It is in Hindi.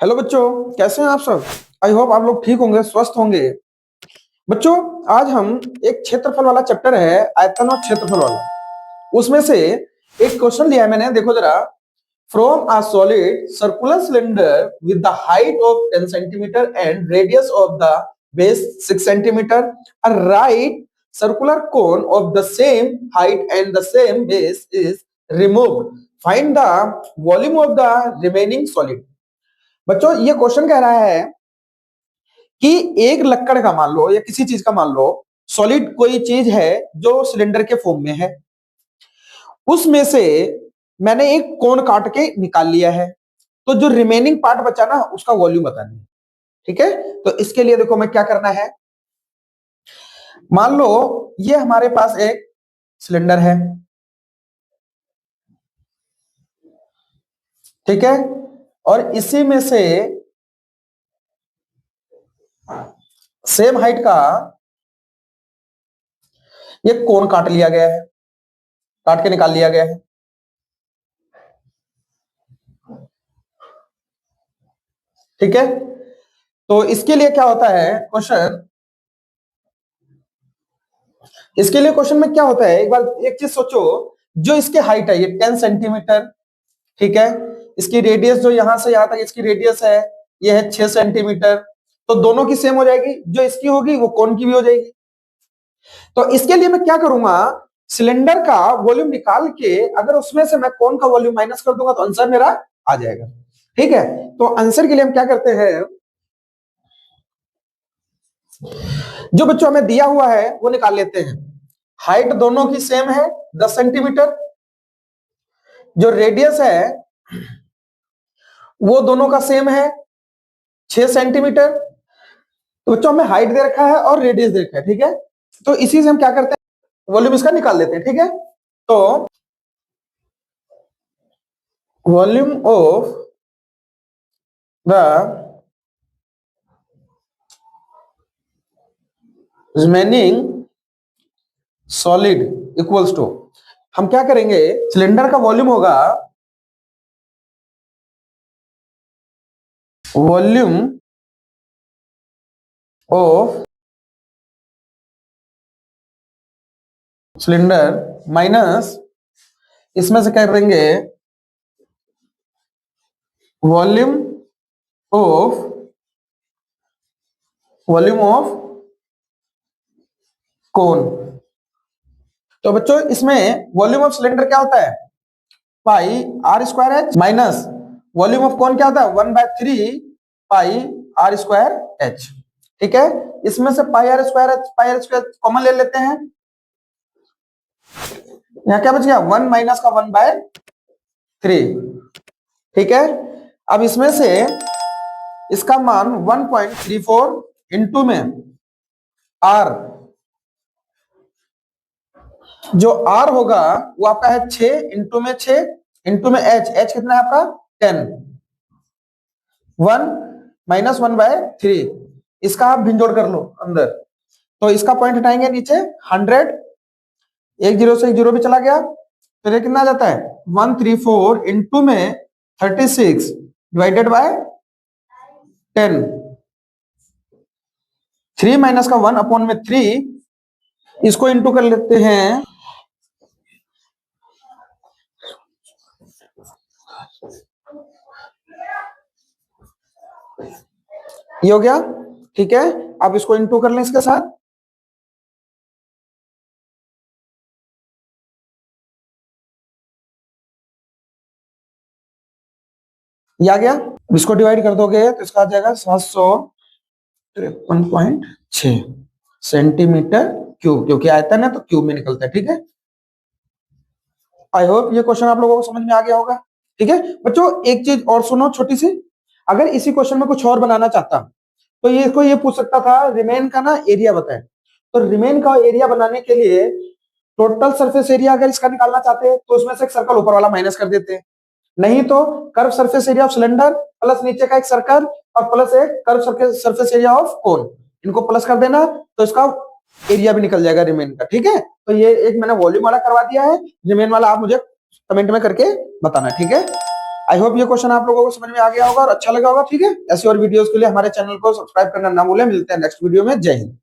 हेलो बच्चों, कैसे हैं आप सब। आई होप आप लोग ठीक होंगे, स्वस्थ होंगे। बच्चों, आज हम एक क्षेत्रफल वाला चैप्टर है, आयतन और क्षेत्रफल वाला। उसमें से एक क्वेश्चन लिया है मैंने, देखो जरा। From a solid circular cylinder with the height of 10 centimetre and radius of the base 6 centimetre, a right circular cone of the same height and the same base is removed, find the volume of the remaining solid. बच्चों, ये क्वेश्चन कह रहा है कि एक लक्कड़ का मान लो या किसी चीज का मान लो, सॉलिड कोई चीज है जो सिलेंडर के फॉर्म में है, उसमें से मैंने एक कोण काट के निकाल लिया है, तो जो रिमेनिंग पार्ट बचा ना उसका वॉल्यूम बताना है। ठीक है, तो इसके लिए देखो मैं क्या करना है। मान लो ये हमारे पास एक सिलेंडर है, ठीक है, और इसी में से सेम हाइट का ये कोण काट लिया गया है, काट के निकाल लिया गया है। ठीक है, तो इसके लिए क्या होता है क्वेश्चन, इसके लिए क्वेश्चन में क्या होता है, एक बार एक चीज सोचो। जो इसके हाइट है ये 10 सेंटीमीटर, ठीक है, इसकी रेडियस जो यहां से यहां तक इसकी रेडियस है ये है 6 सेंटीमीटर, तो दोनों की सेम हो जाएगी, जो इसकी होगी वो कोण की भी हो जाएगी। तो इसके लिए मैं क्या करूंगा, सिलेंडर का वॉल्यूम निकाल के अगर उसमें से मैं कोण का वॉल्यूम माइनस कर दूंगा तो आंसर मेरा आ जाएगा। ठीक है, तो आंसर के लिए हम क्या करते हैं, जो बच्चों हमें दिया हुआ है वो निकाल लेते हैं। हाइट दोनों की सेम है 10 सेंटीमीटर, जो रेडियस है वो दोनों का सेम है 6 सेंटीमीटर। तो बच्चों हमें हाइट दे रखा है और रेडियस दे रखा है, ठीक है, तो इसी से हम क्या करते हैं, वॉल्यूम इसका निकाल लेते हैं। ठीक है, तो volume of the remaining solid equals to, हम क्या करेंगे, सिलेंडर का वॉल्यूम होगा वॉल्यूम ऑफ सिलेंडर माइनस, इसमें से क्या करेंगे, वॉल्यूम ऑफ कोन। तो बच्चों इसमें वॉल्यूम ऑफ सिलेंडर क्या होता है, pi r square h, minus volume of cone क्या होता है 1/3 पाई आर स्क्वायर एच। ठीक है, इसमें से pi r square h, pi r square common ले लेते हैं, यहाँ क्या बच गया 1 माइनस का 1/3। ठीक है, अब इसमें से इसका मान 1.34 इंटू में आर, जो आर होगा वो आपका है 6 इंटू में 6 इंटू में एच, एच कितना है आपका 10, 1 माइनस 1/3, इसका आप भिंजोड़ कर लो अंदर, तो इसका पॉइंट हटाएंगे नीचे 100, एक जीरो से एक जीरो भी चला गया, तो ये कितना आ जाता है 134 इंटू में 36 डिवाइडेड बाय 10, 3 माइनस का 1 अपॉन में 3, इसको इंटू कर लेते हैं, ये हो गया। ठीक है, अब इसको इंटू कर लें इसके साथ, ये आ गया। इसको डिवाइड कर दोगे तो इसका आ जाएगा 753.6 सेंटीमीटर क्यूब, क्योंकि आयतन है तो क्यूब में निकलता है। ठीक है, आई होप ये क्वेश्चन आप लोगों को समझ में आ गया होगा। ठीक है बच्चों, एक चीज और सुनो छोटी सी, अगर इसी क्वेश्चन में कुछ और बनाना चाहता तो ये इसको ये पूछ सकता था, रिमेन का ना एरिया बताएं। तो रिमेन का एरिया बनाने के लिए टोटल सरफेस एरिया अगर इसका निकालना चाहते हैं तो उसमें से एक सर्कल ऊपर वाला माइनस कर देते हैं, नहीं तो curve surface area of cylinder plus नीचे का एक सर्कल और प्लस एक curve surface area of cone, इनको प्लस कर देना तो इसका एरिया भी निकल जाएगा रिमेन का। ठीक है, तो ये एक मैंने वॉल्यूम वाला करवा दिया है, रिमेन वाला आप मुझे कमेंट में करके बताना। ठीक है, आई होप ये क्वेश्चन आप लोगों को समझ में आ गया होगा और अच्छा लगा होगा। ठीक है, ऐसी और वीडियोस के लिए हमारे चैनल को सब्सक्राइब करना ना भूलें। मिलते हैं नेक्स्ट वीडियो में। जय हिंद।